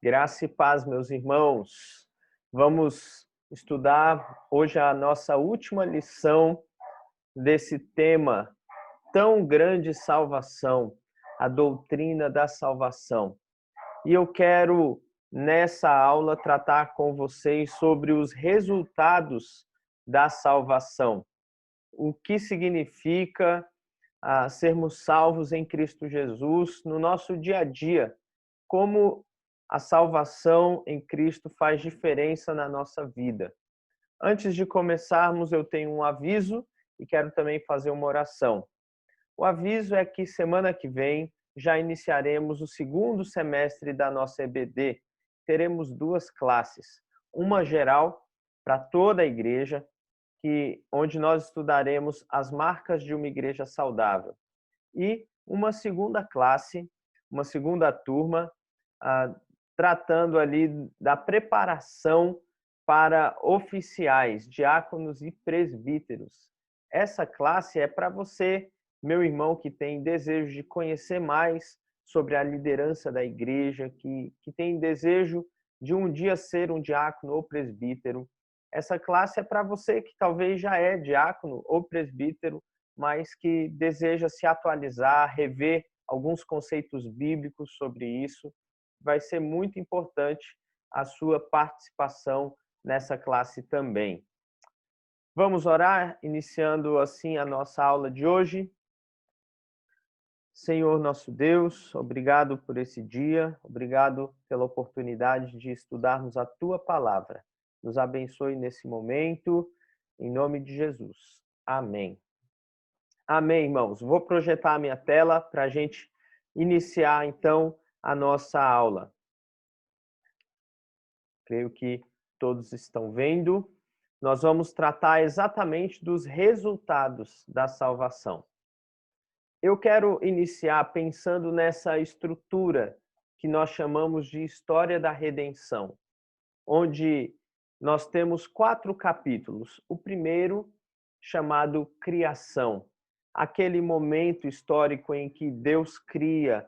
Graça e paz, meus irmãos. Vamos estudar hoje a nossa última lição desse tema tão grande, salvação, a doutrina da salvação. E eu quero, nessa aula, tratar com vocês sobre os resultados da salvação. O que significa sermos salvos em Cristo Jesus no nosso dia a dia, como a salvação em Cristo faz diferença na nossa vida. Antes de começarmos, eu tenho um aviso e quero também fazer uma oração. O aviso é que semana que vem já iniciaremos o segundo semestre da nossa EBD. Teremos duas classes, uma geral para toda a igreja, onde nós estudaremos as marcas de uma igreja saudável, e uma segunda classe, uma segunda turma, tratando ali da preparação para oficiais, diáconos e presbíteros. Essa classe é para você, meu irmão, que tem desejo de conhecer mais sobre a liderança da igreja, que tem desejo de um dia ser um diácono ou presbítero. Essa classe é para você que talvez já é diácono ou presbítero, mas que deseja se atualizar, rever alguns conceitos bíblicos sobre isso. Vai ser muito importante a sua participação nessa classe também. Vamos orar, iniciando assim a nossa aula de hoje. Senhor nosso Deus, obrigado por esse dia, obrigado pela oportunidade de estudarmos a Tua Palavra. Nos abençoe nesse momento, em nome de Jesus. Amém. Amém, irmãos. Vou projetar a minha tela para a gente iniciar, então, a nossa aula. Creio que todos estão vendo. Nós vamos tratar exatamente dos resultados da salvação. Eu quero iniciar pensando nessa estrutura que nós chamamos de história da redenção, onde nós temos 4 capítulos. O primeiro, chamado Criação, aquele momento histórico em que Deus cria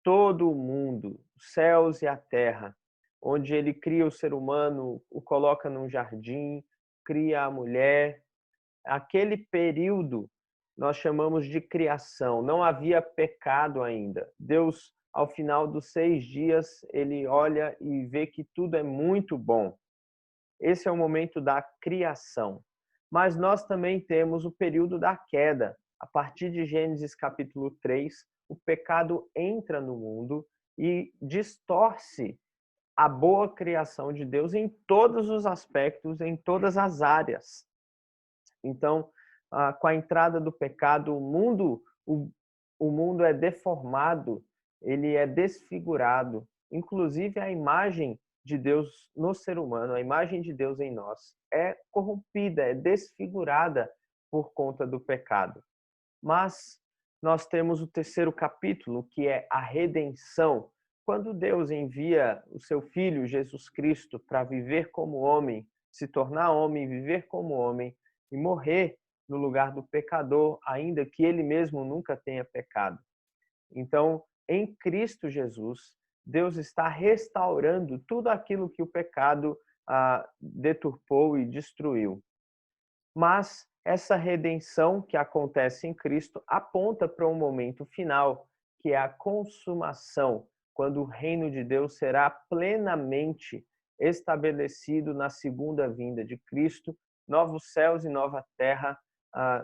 todo o mundo, os céus e a terra, onde ele cria o ser humano, o coloca num jardim, cria a mulher. Aquele período nós chamamos de criação, não havia pecado ainda. Deus, ao final dos 6 dias, ele olha e vê que tudo é muito bom. Esse é o momento da criação. Mas nós também temos o período da queda. A partir de Gênesis capítulo 3, o pecado entra no mundo e distorce a boa criação de Deus em todos os aspectos, em todas as áreas. Então, com a entrada do pecado, o mundo é deformado, ele é desfigurado. Inclusive, a imagem de Deus no ser humano, a imagem de Deus em nós, é corrompida, é desfigurada por conta do pecado. Mas nós temos o terceiro capítulo, que é a redenção. Quando Deus envia o seu Filho, Jesus Cristo, para viver como homem, se tornar homem, viver como homem e morrer no lugar do pecador, ainda que ele mesmo nunca tenha pecado. Então, em Cristo Jesus, Deus está restaurando tudo aquilo que o pecado deturpou e destruiu. Mas essa redenção que acontece em Cristo aponta para um momento final, que é a consumação, quando o reino de Deus será plenamente estabelecido na segunda vinda de Cristo. Novos céus e nova terra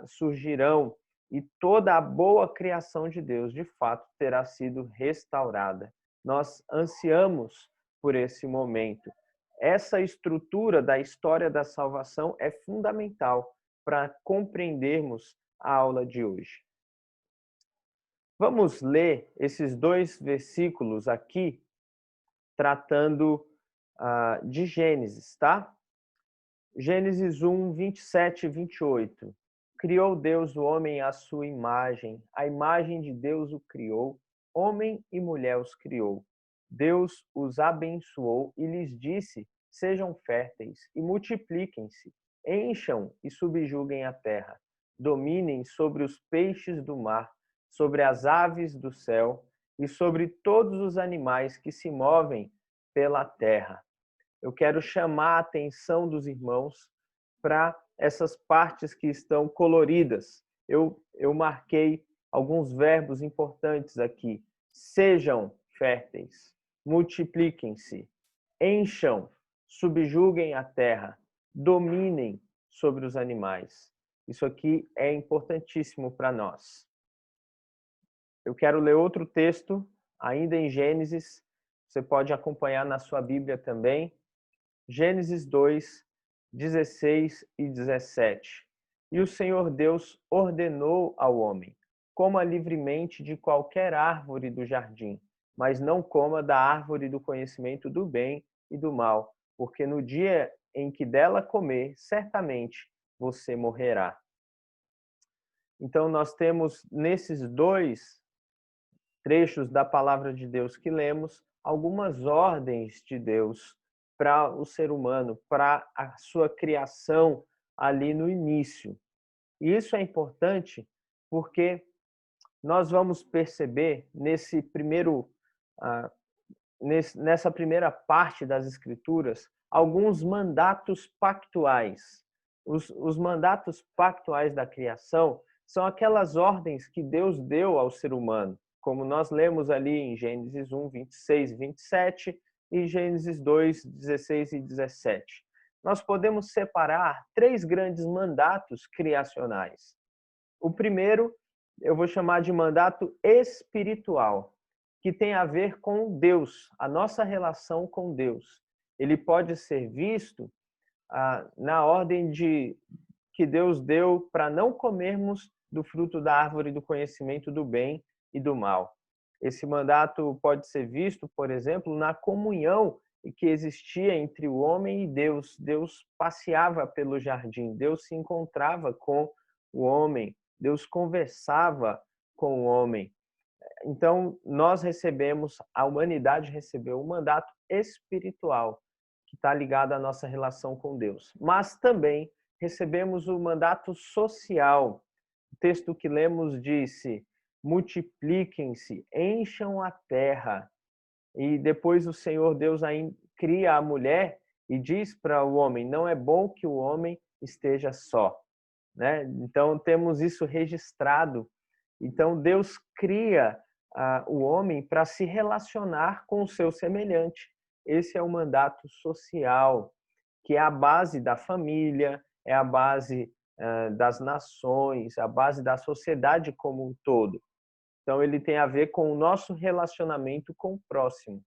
surgirão e toda a boa criação de Deus, de fato, terá sido restaurada. Nós ansiamos por esse momento. Essa estrutura da história da salvação é fundamental para compreendermos a aula de hoje. Vamos ler esses 2 versículos aqui, tratando de Gênesis, tá? Gênesis 1, 27 e 28. Criou Deus o homem à sua imagem, a imagem de Deus o criou, homem e mulher os criou. Deus os abençoou e lhes disse: sejam férteis e multipliquem-se, encham e subjuguem a terra, dominem sobre os peixes do mar, sobre as aves do céu e sobre todos os animais que se movem pela terra. Eu quero chamar a atenção dos irmãos para essas partes que estão coloridas. Eu marquei alguns verbos importantes aqui. Sejam férteis, multipliquem-se, encham, subjuguem a terra, dominem sobre os animais. Isso aqui é importantíssimo para nós. Eu quero ler outro texto, ainda em Gênesis. Você pode acompanhar na sua Bíblia também. Gênesis 2, 16 e 17. E o Senhor Deus ordenou ao homem: coma livremente de qualquer árvore do jardim, mas não coma da árvore do conhecimento do bem e do mal, porque no dia em que dela comer, certamente você morrerá. Então, nós temos nesses dois trechos da palavra de Deus que lemos algumas ordens de Deus para o ser humano, para a sua criação ali no início. E isso é importante porque nós vamos perceber nessa primeira parte das Escrituras alguns mandatos pactuais. Os mandatos pactuais da criação são aquelas ordens que Deus deu ao ser humano, como nós lemos ali em Gênesis 1, 26 e 27 e Gênesis 2, 16 e 17. Nós podemos separar três grandes mandatos criacionais. O primeiro, eu vou chamar de mandato espiritual, que tem a ver com Deus, a nossa relação com Deus. Ele pode ser visto na ordem que Deus deu para não comermos do fruto da árvore do conhecimento do bem e do mal. Esse mandato pode ser visto, por exemplo, na comunhão que existia entre o homem e Deus. Deus passeava pelo jardim, Deus se encontrava com o homem, Deus conversava com o homem. Então, a humanidade recebeu um mandato espiritual, que está ligado à nossa relação com Deus. Mas também recebemos o mandato social. O texto que lemos disse: multipliquem-se, encham a terra. E depois o Senhor Deus cria a mulher e diz para o homem: não é bom que o homem esteja só. Né? Então, temos isso registrado. Então, Deus cria o homem para se relacionar com o seu semelhante. Esse é o mandato social, que é a base da família, é a base das nações, a base da sociedade como um todo. Então, ele tem a ver com o nosso relacionamento com o próximo.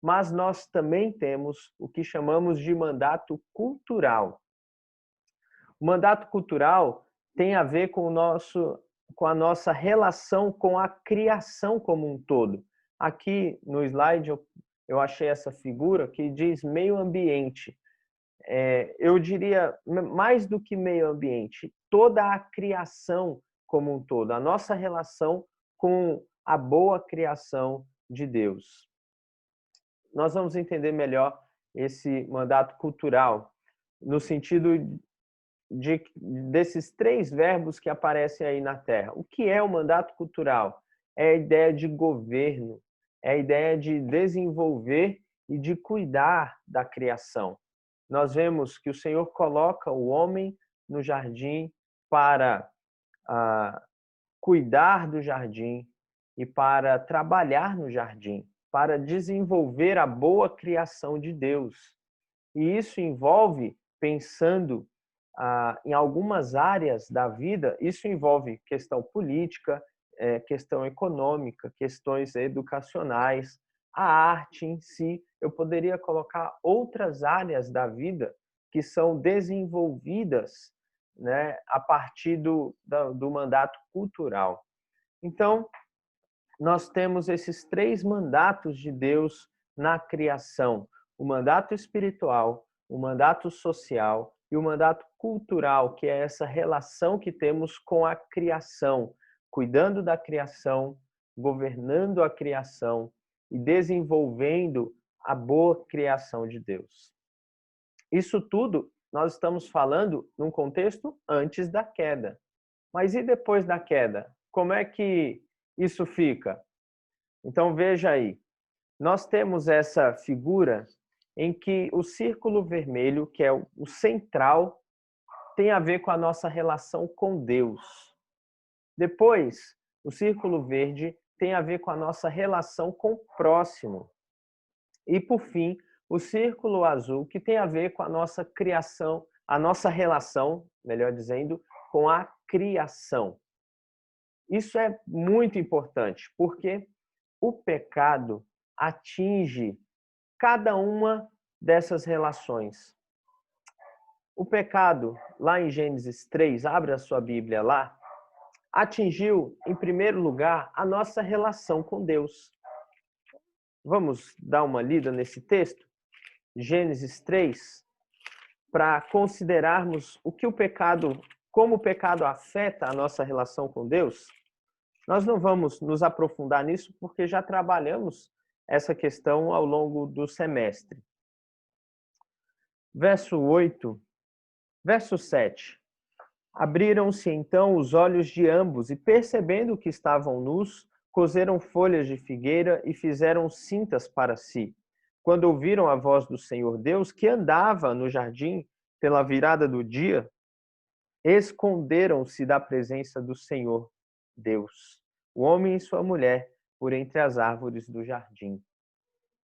Mas nós também temos o que chamamos de mandato cultural. O mandato cultural tem a ver com a nossa relação com a criação como um todo. Aqui no slide eu achei essa figura que diz meio ambiente. Eu diria, mais do que meio ambiente, toda a criação como um todo, a nossa relação com a boa criação de Deus. Nós vamos entender melhor esse mandato cultural, no sentido desses três verbos que aparecem aí na Terra. O que é o mandato cultural? É a ideia de governo, é a ideia de desenvolver e de cuidar da criação. Nós vemos que o Senhor coloca o homem no jardim para cuidar do jardim e para trabalhar no jardim, para desenvolver a boa criação de Deus. E isso envolve, pensando em algumas áreas da vida, isso envolve questão política, questão econômica, questões educacionais, a arte em si. Eu poderia colocar outras áreas da vida que são desenvolvidas, né, a partir do mandato cultural. Então, nós temos esses três mandatos de Deus na criação: o mandato espiritual, o mandato social e o mandato cultural, que é essa relação que temos com a criação, cuidando da criação, governando a criação e desenvolvendo a boa criação de Deus. Isso tudo nós estamos falando num contexto antes da queda. Mas e depois da queda? Como é que isso fica? Então veja aí, nós temos essa figura em que o círculo vermelho, que é o central, tem a ver com a nossa relação com Deus. Depois, o círculo verde tem a ver com a nossa relação com o próximo. E, por fim, o círculo azul, que tem a ver com a nossa criação, a nossa relação, melhor dizendo, com a criação. Isso é muito importante, porque o pecado atinge cada uma dessas relações. O pecado, lá em Gênesis 3, abre a sua Bíblia lá, atingiu, em primeiro lugar, a nossa relação com Deus. Vamos dar uma lida nesse texto? Gênesis 3, para considerarmos o que o pecado, como o pecado afeta a nossa relação com Deus. Nós não vamos nos aprofundar nisso porque já trabalhamos essa questão ao longo do semestre. Verso 8, verso 7. Abriram-se então os olhos de ambos e, percebendo que estavam nus, coseram folhas de figueira e fizeram cintas para si. Quando ouviram a voz do Senhor Deus, que andava no jardim pela virada do dia, esconderam-se da presença do Senhor Deus, o homem e sua mulher, por entre as árvores do jardim.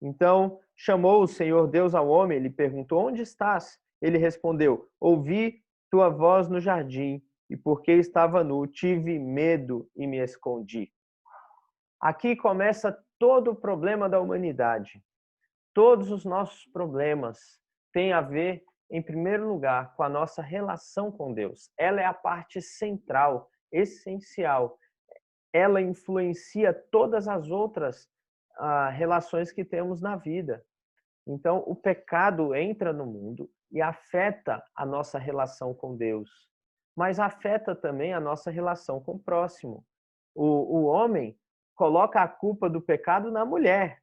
Então chamou o Senhor Deus ao homem e lhe perguntou: onde estás? Ele respondeu: ouvi tua voz no jardim, e porque estava nu, tive medo e me escondi. Aqui começa todo o problema da humanidade. Todos os nossos problemas têm a ver, em primeiro lugar, com a nossa relação com Deus. Ela é a parte central, essencial. Ela influencia todas as outras relações que temos na vida. Então, o pecado entra no mundo e afeta a nossa relação com Deus, mas afeta também a nossa relação com o próximo. O homem coloca a culpa do pecado na mulher,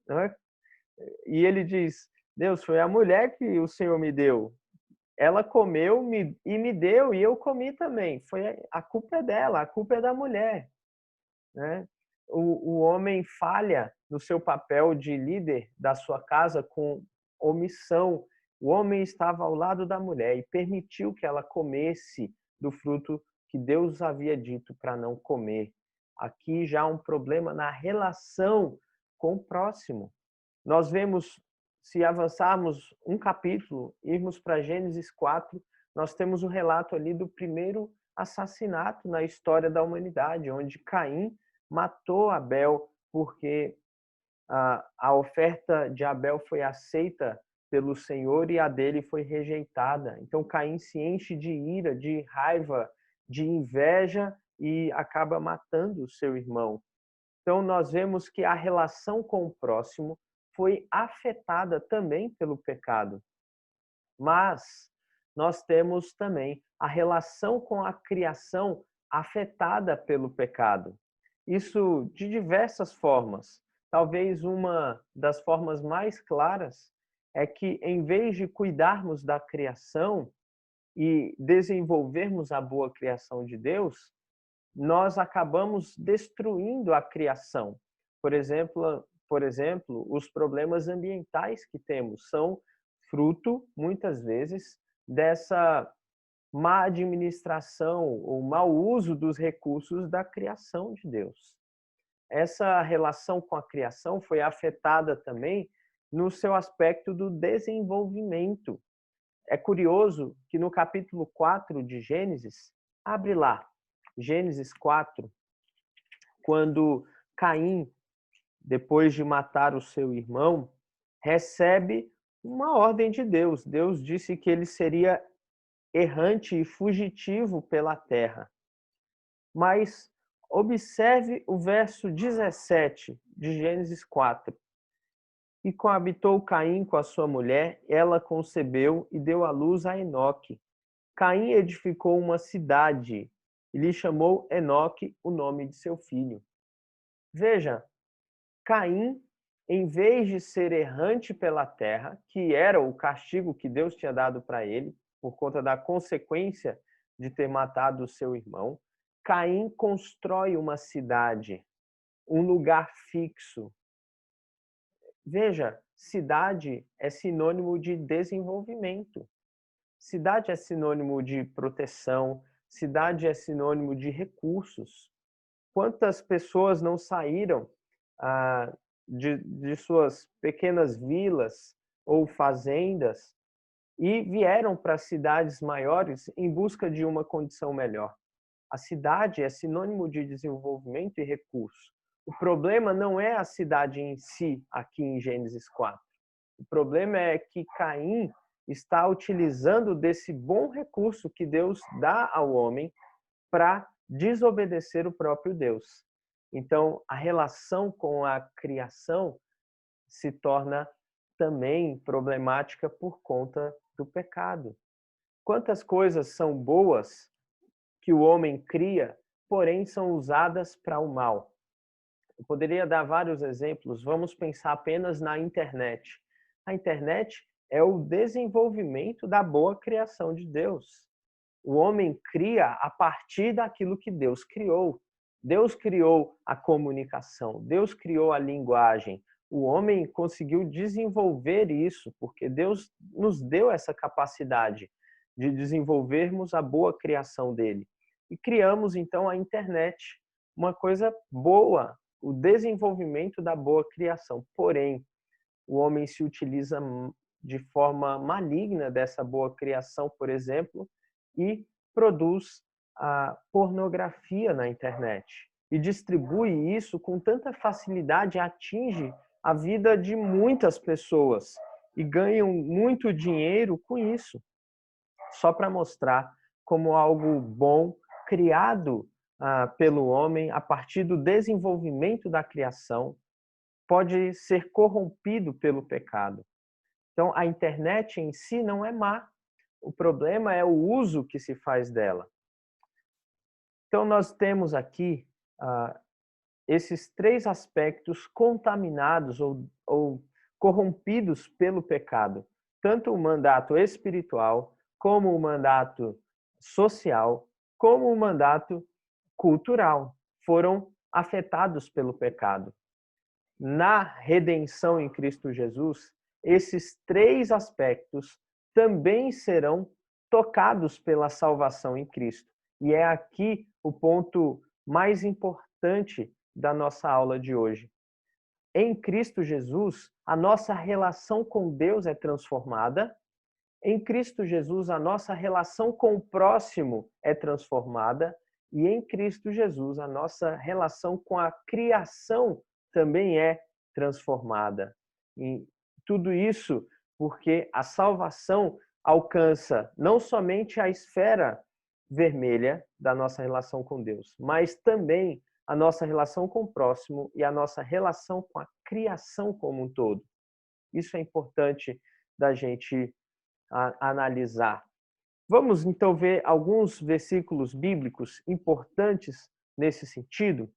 não é? E ele diz: Deus, foi a mulher que o Senhor me deu. Ela comeu e me deu, e eu comi também. A culpa é dela, a culpa é da mulher, né? O homem falha no seu papel de líder da sua casa com omissão. O homem estava ao lado da mulher e permitiu que ela comesse do fruto que Deus havia dito para não comer. Aqui já há um problema na relação com o próximo. Nós vemos, se avançarmos um capítulo, irmos para Gênesis 4, nós temos o relato ali do primeiro assassinato na história da humanidade, onde Caim matou Abel porque a oferta de Abel foi aceita pelo Senhor e a dele foi rejeitada. Então Caim se enche de ira, de raiva, de inveja e acaba matando o seu irmão. Então nós vemos que a relação com o próximo foi afetada também pelo pecado. Mas nós temos também a relação com a criação afetada pelo pecado. Isso de diversas formas. Talvez uma das formas mais claras é que, em vez de cuidarmos da criação e desenvolvermos a boa criação de Deus, nós acabamos destruindo a criação. Por exemplo, os problemas ambientais que temos são fruto, muitas vezes, dessa má administração ou mau uso dos recursos da criação de Deus. Essa relação com a criação foi afetada também no seu aspecto do desenvolvimento. É curioso que no capítulo 4 de Gênesis, abre lá, Gênesis 4, quando Caim, depois de matar o seu irmão, recebe uma ordem de Deus. Deus disse que ele seria errante e fugitivo pela terra. Mas observe o verso 17 de Gênesis 4. E coabitou Caim com a sua mulher, ela concebeu e deu à luz a Enoque. Caim edificou uma cidade e lhe chamou Enoque o nome de seu filho. Veja, Caim, em vez de ser errante pela terra, que era o castigo que Deus tinha dado para ele, por conta da consequência de ter matado o seu irmão, Caim constrói uma cidade, um lugar fixo. Veja, cidade é sinônimo de desenvolvimento. Cidade é sinônimo de proteção, cidade é sinônimo de recursos. Quantas pessoas não saíram de suas pequenas vilas ou fazendas e vieram para cidades maiores em busca de uma condição melhor? A cidade é sinônimo de desenvolvimento e recurso. O problema não é a cidade em si, aqui em Gênesis 4. O problema é que Caim está utilizando desse bom recurso que Deus dá ao homem para desobedecer o próprio Deus. Então, a relação com a criação se torna também problemática por conta do pecado. Quantas coisas são boas que o homem cria, porém são usadas para o mal? Eu poderia dar vários exemplos. Vamos pensar apenas na internet. A internet é o desenvolvimento da boa criação de Deus. O homem cria a partir daquilo que Deus criou. Deus criou a comunicação, Deus criou a linguagem. O homem conseguiu desenvolver isso, porque Deus nos deu essa capacidade de desenvolvermos a boa criação dele. E criamos, então, a internet, uma coisa boa, o desenvolvimento da boa criação. Porém, o homem se utiliza de forma maligna dessa boa criação, por exemplo, e produz a pornografia na internet. E distribui isso com tanta facilidade, atinge a vida de muitas pessoas e ganham muito dinheiro com isso. Só para mostrar como algo bom, criado pelo homem a partir do desenvolvimento da criação, pode ser corrompido pelo pecado. Então, a internet em si não é má. O problema é o uso que se faz dela. Então, nós temos aqui esses três aspectos contaminados ou corrompidos pelo pecado. Tanto o mandato espiritual, como o mandato social, como o mandato cultural foram afetados pelo pecado. Na redenção em Cristo Jesus, esses três aspectos também serão tocados pela salvação em Cristo. E é aqui o ponto mais importante da nossa aula de hoje. Em Cristo Jesus, a nossa relação com Deus é transformada. Em Cristo Jesus, a nossa relação com o próximo é transformada. E em Cristo Jesus, a nossa relação com a criação também é transformada. E tudo isso porque a salvação alcança não somente a esfera vermelha da nossa relação com Deus, mas também a nossa relação com o próximo e a nossa relação com a criação como um todo. Isso é importante da gente analisar. Vamos então ver alguns versículos bíblicos importantes nesse sentido.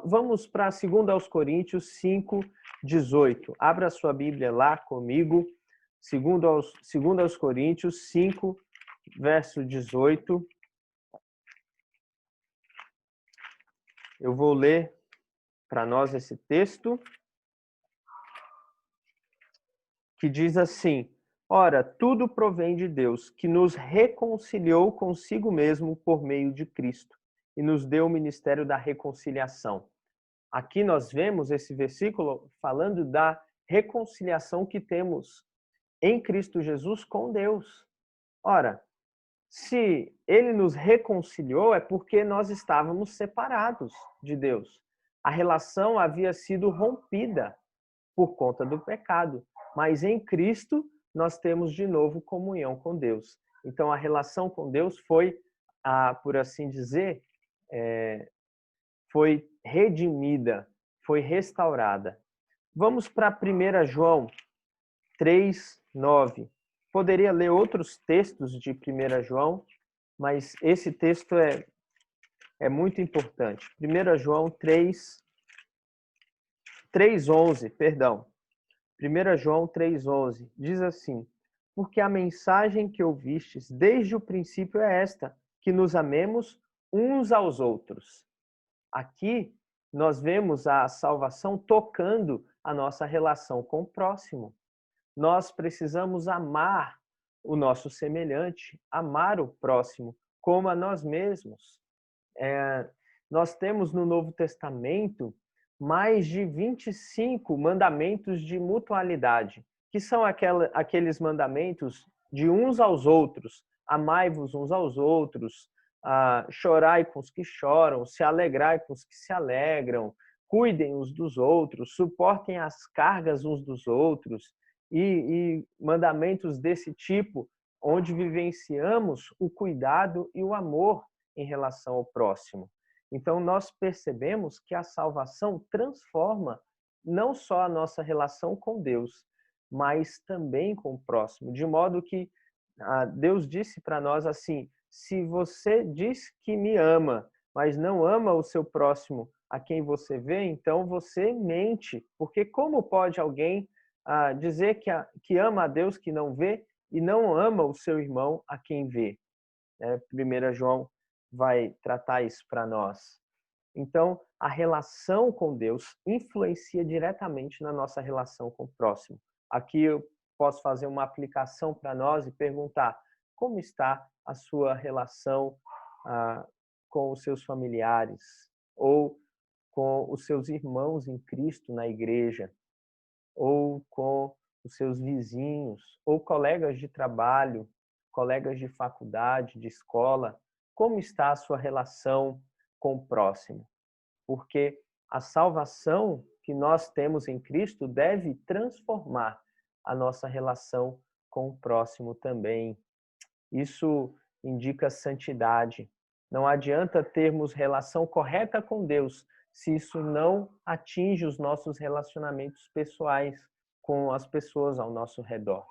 Vamos para 2 Coríntios 5:18. Abra sua Bíblia lá comigo. 2 Coríntios 5, verso 18. Eu vou ler para nós esse texto, que diz assim: Ora, tudo provém de Deus, que nos reconciliou consigo mesmo por meio de Cristo e nos deu o ministério da reconciliação. Aqui nós vemos esse versículo falando da reconciliação que temos em Cristo Jesus com Deus. Ora, se ele nos reconciliou, é porque nós estávamos separados de Deus. A relação havia sido rompida por conta do pecado. Mas em Cristo, nós temos de novo comunhão com Deus. Então, a relação com Deus foi, por assim dizer, foi redimida, foi restaurada. Vamos para 1 João 3:9. Poderia ler outros textos de 1 João, mas esse texto é muito importante. 1 João 3:11, perdão. 1 João 3:11 diz assim: Porque a mensagem que ouvistes desde o princípio é esta, que nos amemos uns aos outros. Aqui nós vemos a salvação tocando a nossa relação com o próximo. Nós precisamos amar o nosso semelhante, amar o próximo como a nós mesmos. Nós temos no Novo Testamento mais de 25 mandamentos de mutualidade, que são aqueles mandamentos de uns aos outros. Amai-vos uns aos outros, chorai com os que choram, se alegrai com os que se alegram, cuidem uns dos outros, suportem as cargas uns dos outros, e mandamentos desse tipo, onde vivenciamos o cuidado e o amor em relação ao próximo. Então, nós percebemos que a salvação transforma não só a nossa relação com Deus, mas também com o próximo, de modo que Deus disse para nós assim: se você diz que me ama, mas não ama o seu próximo a quem você vê, então você mente, porque como pode alguém dizer que ama a Deus que não vê e não ama o seu irmão a quem vê? 1 João vai tratar isso para nós. Então, a relação com Deus influencia diretamente na nossa relação com o próximo. Aqui eu posso fazer uma aplicação para nós e perguntar: como está a sua relação com os seus familiares ou com os seus irmãos em Cristo na igreja, ou com os seus vizinhos, ou colegas de trabalho, colegas de faculdade, de escola? Como está a sua relação com o próximo? Porque a salvação que nós temos em Cristo deve transformar a nossa relação com o próximo também. Isso indica santidade. Não adianta termos relação correta com Deus se isso não atinge os nossos relacionamentos pessoais com as pessoas ao nosso redor.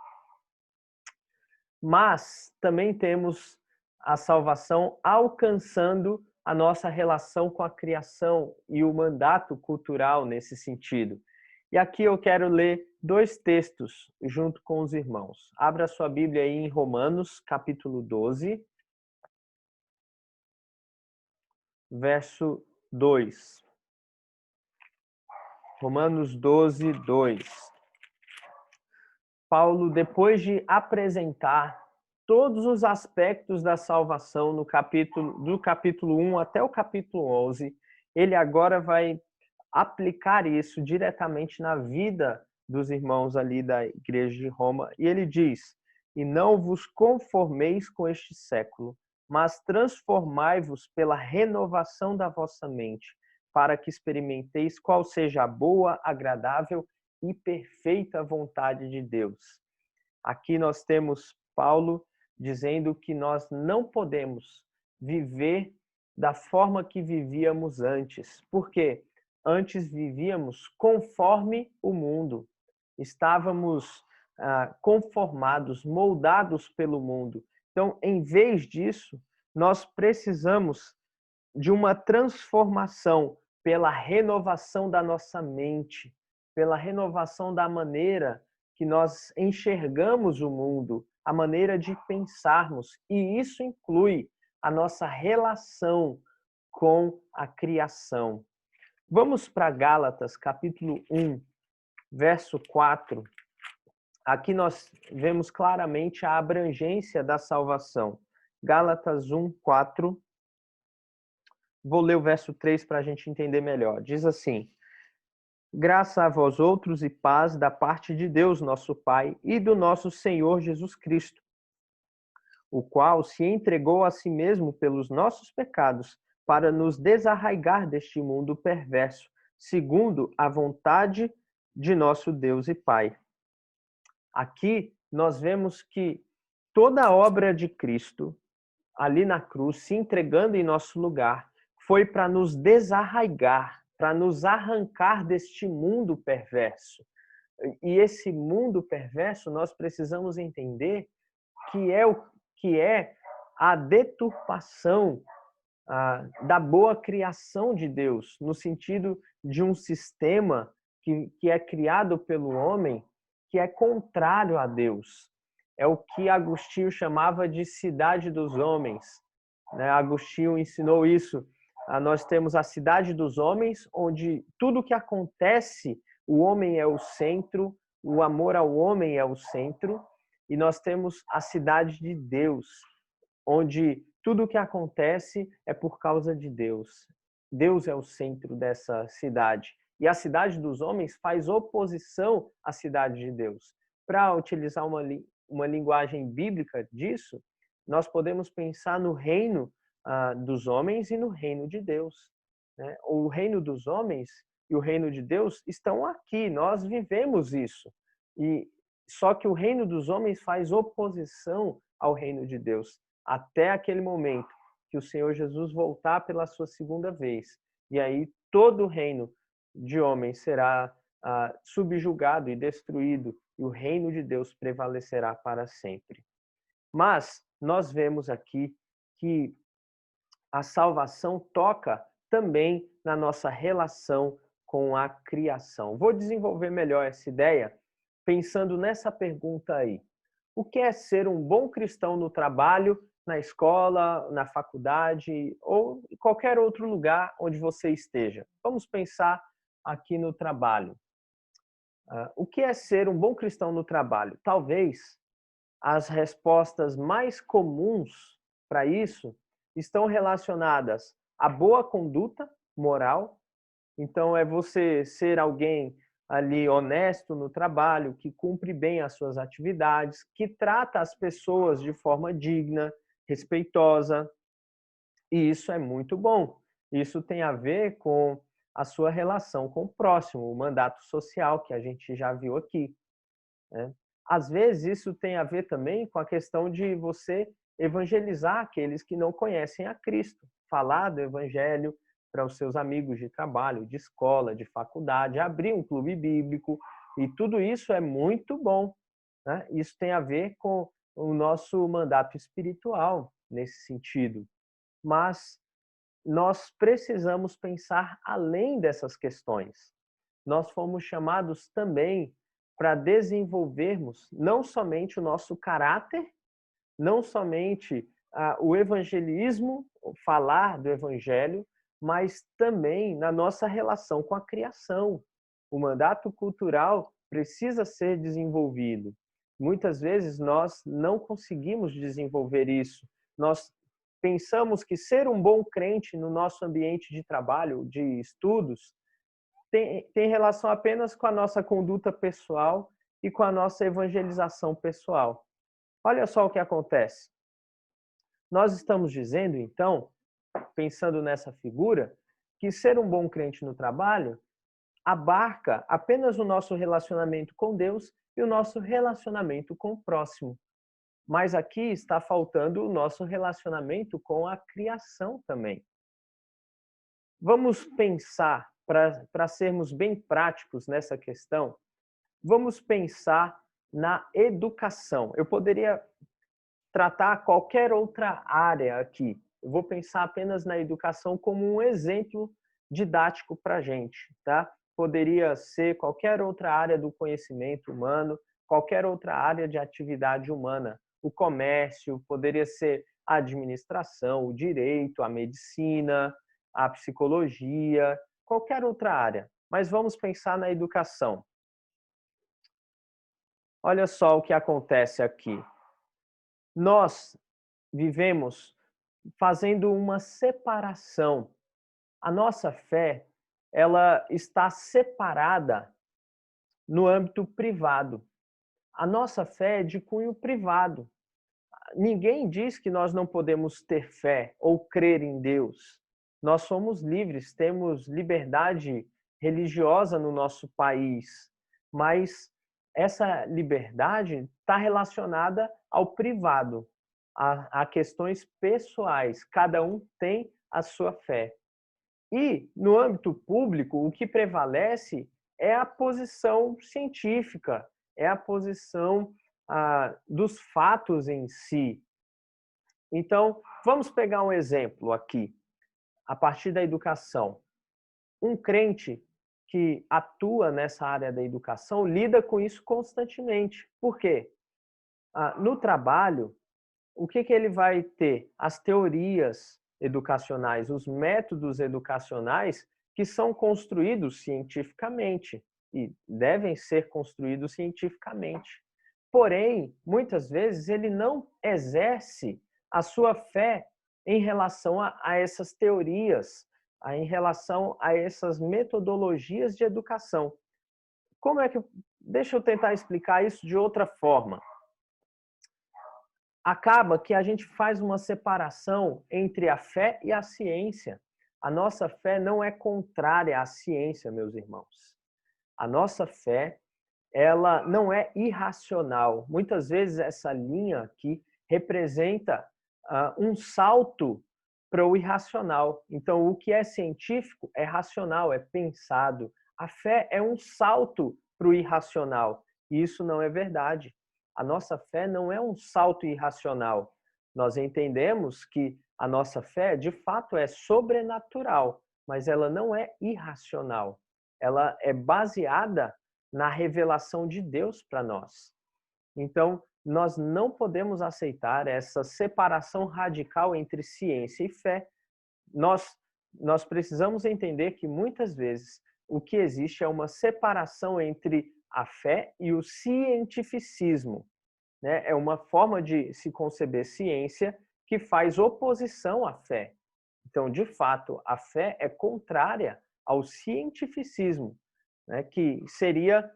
Mas também temos a salvação alcançando a nossa relação com a criação e o mandato cultural nesse sentido. E aqui eu quero ler 2 textos junto com os irmãos. Abra sua Bíblia aí em Romanos, capítulo 12, verso 2. Romanos 12, 2. Paulo, depois de apresentar todos os aspectos da salvação do capítulo 1 até o capítulo 11, ele agora vai aplicar isso diretamente na vida dos irmãos ali da igreja de Roma. E ele diz: e não vos conformeis com este século, mas transformai-vos pela renovação da vossa mente, para que experimenteis qual seja a boa, agradável e perfeita vontade de Deus. Aqui nós temos Paulo dizendo que nós não podemos viver da forma que vivíamos antes. Por quê? Antes vivíamos conforme o mundo. Estávamos conformados, moldados pelo mundo. Então, em vez disso, nós precisamos de uma transformação pela renovação da nossa mente, pela renovação da maneira que nós enxergamos o mundo, a maneira de pensarmos. E isso inclui a nossa relação com a criação. Vamos para Gálatas, capítulo 1, verso 4. Aqui nós vemos claramente a abrangência da salvação. Gálatas 1, 4. Vou ler o verso 3 para a gente entender melhor. Diz assim: graça a vós outros e paz da parte de Deus, nosso Pai, e do nosso Senhor Jesus Cristo, o qual se entregou a si mesmo pelos nossos pecados, para nos desarraigar deste mundo perverso, segundo a vontade de nosso Deus e Pai. Aqui nós vemos que toda a obra de Cristo, ali na cruz, se entregando em nosso lugar, foi para nos desarraigar, para nos arrancar deste mundo perverso. E esse mundo perverso, nós precisamos entender que é a deturpação da boa criação de Deus, no sentido de um sistema que é criado pelo homem, que é contrário a Deus. É o que Agostinho chamava de cidade dos homens. Agostinho ensinou isso. Nós temos a cidade dos homens, onde tudo que acontece o homem é o centro, o amor ao homem é o centro, e nós temos a cidade de Deus, onde tudo o que acontece é por causa de Deus. Deus é o centro dessa cidade. E a cidade dos homens faz oposição à cidade de Deus. Para utilizar uma linguagem bíblica disso, nós podemos pensar no reino dos homens e no reino de Deus. Né? O reino dos homens e o reino de Deus estão aqui, nós vivemos isso. E só que o reino dos homens faz oposição ao reino de Deus, até aquele momento que o Senhor Jesus voltar pela sua segunda vez. E aí todo o reino de homens será subjugado e destruído, e o reino de Deus prevalecerá para sempre. Mas nós vemos aqui que a salvação toca também na nossa relação com a criação. Vou desenvolver melhor essa ideia pensando nessa pergunta aí. O que é ser um bom cristão no trabalho, na escola, na faculdade ou em qualquer outro lugar onde você esteja? Vamos pensar aqui no trabalho. O que é ser um bom cristão no trabalho? Talvez as respostas mais comuns para isso estão relacionadas à boa conduta moral. Então, é você ser alguém ali honesto no trabalho, que cumpre bem as suas atividades, que trata as pessoas de forma digna, respeitosa. E isso é muito bom. Isso tem a ver com a sua relação com o próximo, o mandato social que a gente já viu aqui, né? Às vezes, isso tem a ver também com a questão de você evangelizar aqueles que não conhecem a Cristo, falar do evangelho para os seus amigos de trabalho, de escola, de faculdade, abrir um clube bíblico, e tudo isso é muito bom, né? Isso tem a ver com o nosso mandato espiritual nesse sentido. Mas nós precisamos pensar além dessas questões. Nós fomos chamados também para desenvolvermos não somente o nosso caráter, não somente o evangelismo, falar do evangelho, mas também na nossa relação com a criação. O mandato cultural precisa ser desenvolvido. Muitas vezes nós não conseguimos desenvolver isso. Nós pensamos que ser um bom crente no nosso ambiente de trabalho, de estudos, tem relação apenas com a nossa conduta pessoal e com a nossa evangelização pessoal. Olha só o que acontece. Nós estamos dizendo, então, pensando nessa figura, que ser um bom crente no trabalho abarca apenas o nosso relacionamento com Deus e o nosso relacionamento com o próximo. Mas aqui está faltando o nosso relacionamento com a criação também. Vamos pensar, para sermos bem práticos nessa questão, vamos pensar na educação. Eu poderia tratar qualquer outra área aqui. Eu vou pensar apenas na educação como um exemplo didático para a gente, tá? Poderia ser qualquer outra área do conhecimento humano, qualquer outra área de atividade humana. O comércio, poderia ser a administração, o direito, a medicina, a psicologia, qualquer outra área. Mas vamos pensar na educação. Olha só o que acontece aqui. Nós vivemos fazendo uma separação. A nossa fé, ela está separada no âmbito privado. A nossa fé é de cunho privado. Ninguém diz que nós não podemos ter fé ou crer em Deus. Nós somos livres, temos liberdade religiosa no nosso país, mas essa liberdade está relacionada ao privado, a questões pessoais. Cada um tem a sua fé. E, no âmbito público, o que prevalece é a posição científica, é a posição dos fatos em si. Então, vamos pegar um exemplo aqui, a partir da educação. Um crente que atua nessa área da educação lida com isso constantemente. Por quê? No trabalho, o que ele vai ter? As teorias educacionais, os métodos educacionais que são construídos cientificamente. e devem ser construídos cientificamente. Porém, muitas vezes ele não exerce a sua fé em relação a essas teorias, em relação a essas metodologias de educação. Como é que deixa eu tentar explicar isso de outra forma. Acaba que a gente faz uma separação entre a fé e a ciência. A nossa fé não é contrária à ciência, meus irmãos. A nossa fé, ela não é irracional. Muitas vezes essa linha aqui representa um salto para o irracional. Então, o que é científico é racional, é pensado. A fé é um salto para o irracional. E isso não é verdade. A nossa fé não é um salto irracional. Nós entendemos que a nossa fé, de fato, é sobrenatural, mas ela não é irracional. Ela é baseada na revelação de Deus para nós. Então, nós não podemos aceitar essa separação radical entre ciência e fé. Nós precisamos entender que muitas vezes o que existe é uma separação entre a fé e o cientificismo, né? É uma forma de se conceber ciência que faz oposição à fé. Então, de fato, a fé é contrária ao cientificismo, né? Que seria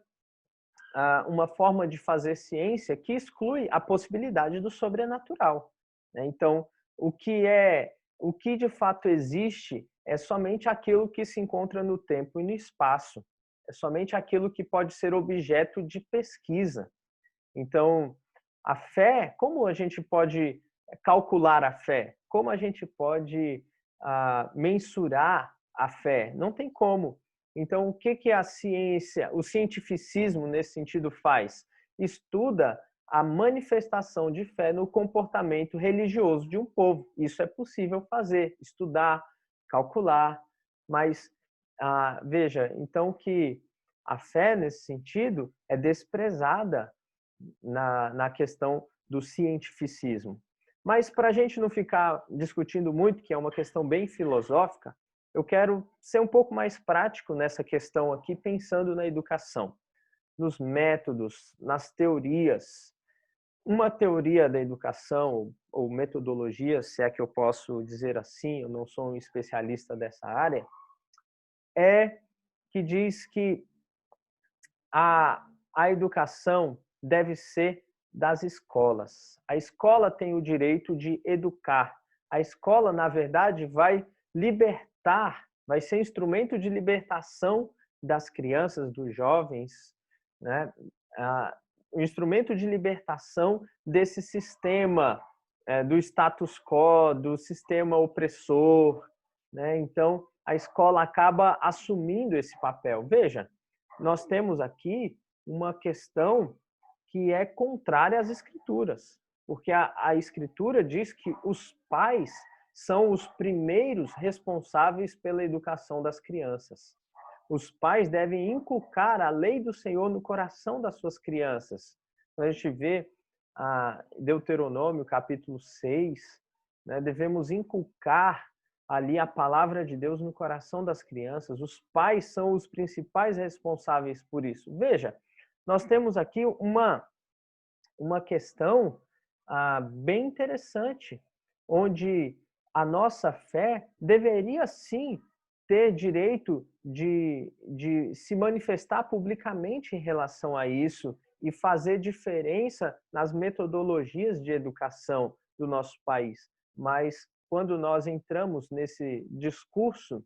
uma forma de fazer ciência que exclui a possibilidade do sobrenatural, né? Então, o que de fato existe é somente aquilo que se encontra no tempo e no espaço. É somente aquilo que pode ser objeto de pesquisa. Então, a fé, como a gente pode calcular a fé? Como a gente pode mensurar a fé? Não tem como. Então, o que a ciência, o cientificismo nesse sentido faz? Estuda a manifestação de fé no comportamento religioso de um povo. Isso é possível fazer, estudar, calcular, mas veja, então que a fé nesse sentido é desprezada na questão do cientificismo. Mas para a gente não ficar discutindo muito, que é uma questão bem filosófica, eu quero ser um pouco mais prático nessa questão aqui, pensando na educação, nos métodos, nas teorias. Uma teoria da educação, ou metodologia, se é que eu posso dizer assim, eu não sou um especialista dessa área, é que diz que a educação deve ser das escolas. A escola tem o direito de educar. A escola, na verdade, vai libertar, vai ser instrumento de libertação das crianças, dos jovens, né? O instrumento de libertação desse sistema do status quo, do sistema opressor, né? Então, a escola acaba assumindo esse papel. Veja, nós temos aqui uma questão que é contrária às escrituras, porque a escritura diz que os pais são os primeiros responsáveis pela educação das crianças. Os pais devem inculcar a lei do Senhor no coração das suas crianças. Quando a gente vê Deuteronômio, capítulo 6, né, devemos inculcar ali a palavra de Deus no coração das crianças. Os pais são os principais responsáveis por isso. Veja, nós temos aqui uma questão bem interessante, onde a nossa fé deveria sim ter direito de se manifestar publicamente em relação a isso e fazer diferença nas metodologias de educação do nosso país. Mas quando nós entramos nesse discurso,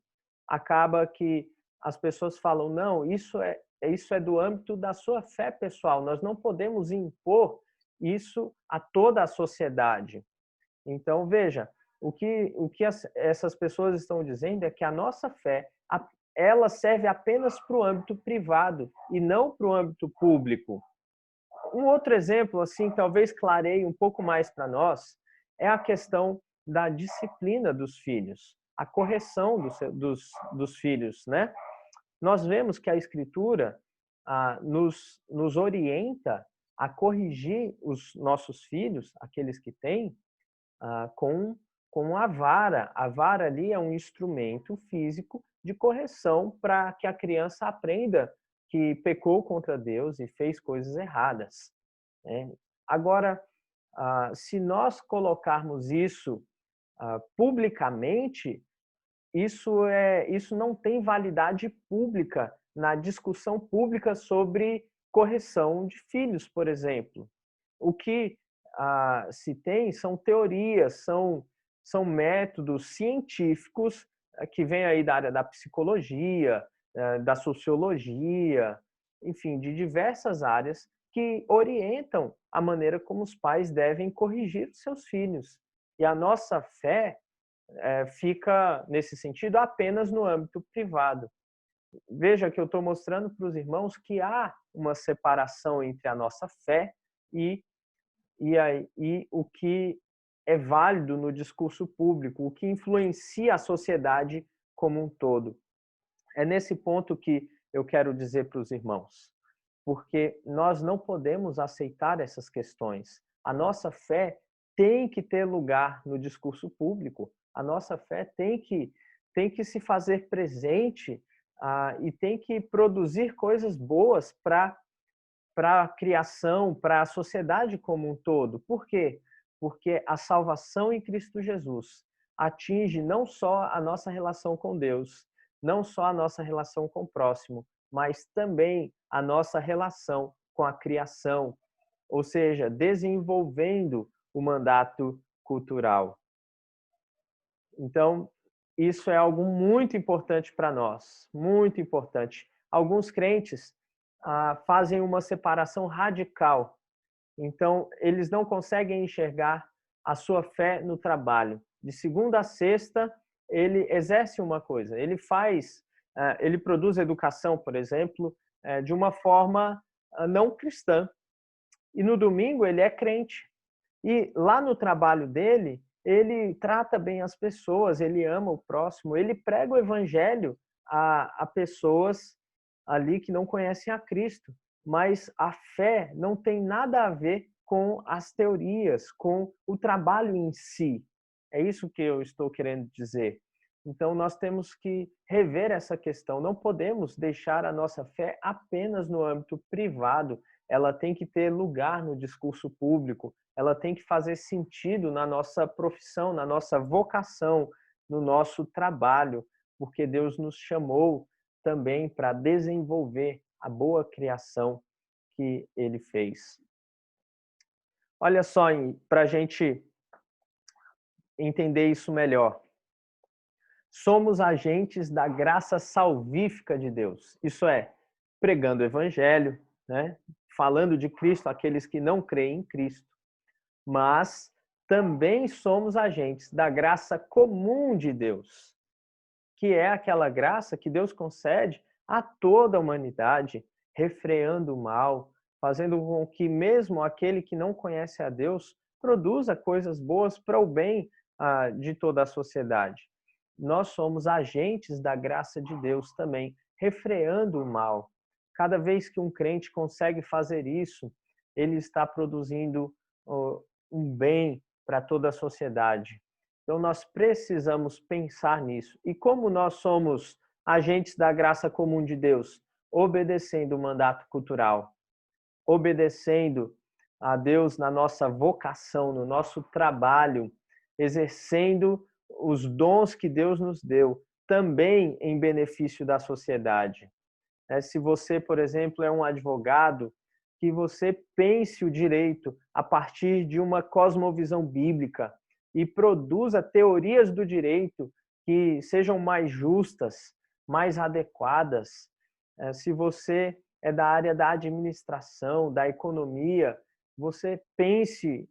acaba que as pessoas falam, não, isso é do âmbito da sua fé pessoal, nós não podemos impor isso a toda a sociedade. Então, veja, o que essas pessoas estão dizendo é que a nossa fé, ela serve apenas para o âmbito privado e não para o âmbito público. Um outro exemplo, assim, talvez clareie um pouco mais para nós, é a questão da disciplina dos filhos, a correção dos filhos, né? Nós vemos que a Escritura nos orienta a corrigir os nossos filhos, aqueles que têm, com a vara. A vara ali é um instrumento físico de correção para que a criança aprenda que pecou contra Deus e fez coisas erradas, né? Agora, se nós colocarmos isso publicamente, isso não tem validade pública na discussão pública sobre correção de filhos, por exemplo. O que se tem são teorias, são métodos científicos que vêm aí da área da psicologia, da sociologia, enfim, de diversas áreas que orientam a maneira como os pais devem corrigir os seus filhos. E a nossa fé fica, nesse sentido, apenas no âmbito privado. Veja que eu estou mostrando para os irmãos que há uma separação entre a nossa fé e o que é válido no discurso público, o que influencia a sociedade como um todo. É nesse ponto que eu quero dizer para os irmãos, porque nós não podemos aceitar essas questões. A nossa fé tem que ter lugar no discurso público. A nossa fé tem que se fazer presente e tem que produzir coisas boas para a criação, para a sociedade como um todo. Por quê? Porque a salvação em Cristo Jesus atinge não só a nossa relação com Deus, não só a nossa relação com o próximo, mas também a nossa relação com a criação, ou seja, desenvolvendo o mandato cultural. Então, isso é algo muito importante para nós, muito importante. Alguns crentes fazem uma separação radical. Então, eles não conseguem enxergar a sua fé no trabalho. De segunda a sexta, ele exerce uma coisa, ele produz educação, por exemplo, de uma forma não cristã. E no domingo ele é crente. E lá no trabalho dele, ele trata bem as pessoas, ele ama o próximo, ele prega o evangelho a pessoas ali que não conhecem a Cristo. Mas a fé não tem nada a ver com as teorias, com o trabalho em si. É isso que eu estou querendo dizer. Então, nós temos que rever essa questão. Não podemos deixar a nossa fé apenas no âmbito privado. Ela tem que ter lugar no discurso público. Ela tem que fazer sentido na nossa profissão, na nossa vocação, no nosso trabalho, porque Deus nos chamou também para desenvolver a boa criação que Ele fez. Olha só, para a gente entender isso melhor. Somos agentes da graça salvífica de Deus. Isso é, pregando o evangelho, né? Falando de Cristo àqueles que não creem em Cristo. Mas também somos agentes da graça comum de Deus, que é aquela graça que Deus concede a toda a humanidade, refreando o mal, fazendo com que mesmo aquele que não conhece a Deus produza coisas boas para o bem de toda a sociedade. Nós somos agentes da graça de Deus também, refreando o mal. Cada vez que um crente consegue fazer isso, ele está produzindo um bem para toda a sociedade. Então, nós precisamos pensar nisso. E como nós somos agentes da graça comum de Deus? Obedecendo o mandato cultural, obedecendo a Deus na nossa vocação, no nosso trabalho, exercendo os dons que Deus nos deu, também em benefício da sociedade. Se você, por exemplo, é um advogado, que você pense o direito a partir de uma cosmovisão bíblica e produza teorias do direito que sejam mais justas, mais adequadas. Se você é da área da administração, da economia, você pense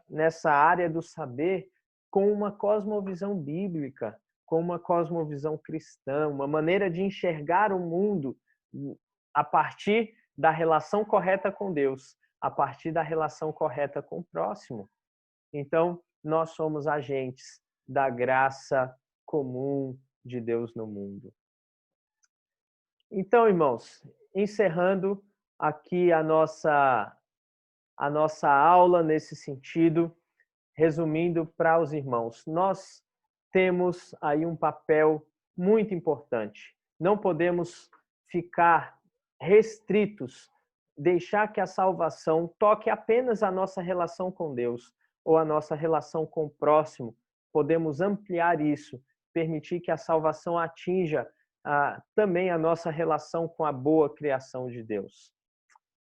nessa área do saber com uma cosmovisão bíblica, com uma cosmovisão cristã, uma maneira de enxergar o mundo a partir da relação correta com Deus, a partir da relação correta com o próximo. Então, nós somos agentes da graça comum de Deus no mundo. Então, irmãos, encerrando aqui a nossa aula nesse sentido, resumindo para os irmãos, nós temos aí um papel muito importante. Não podemos ficar restritos, deixar que a salvação toque apenas a nossa relação com Deus ou a nossa relação com o próximo. Podemos ampliar isso, permitir que a salvação atinja também a nossa relação com a boa criação de Deus.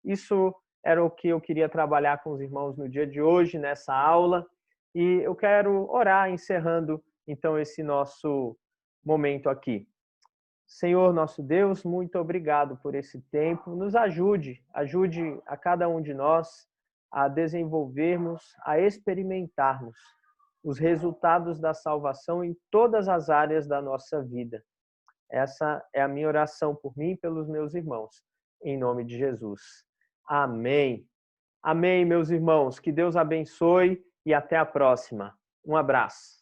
Isso era o que eu queria trabalhar com os irmãos no dia de hoje, nessa aula, e eu quero orar, encerrando então esse nosso momento aqui. Senhor nosso Deus, muito obrigado por esse tempo. Nos ajude a cada um de nós a desenvolvermos, a experimentarmos os resultados da salvação em todas as áreas da nossa vida. Essa é a minha oração por mim e pelos meus irmãos, em nome de Jesus. Amém. Amém, meus irmãos. Que Deus abençoe e até a próxima. Um abraço.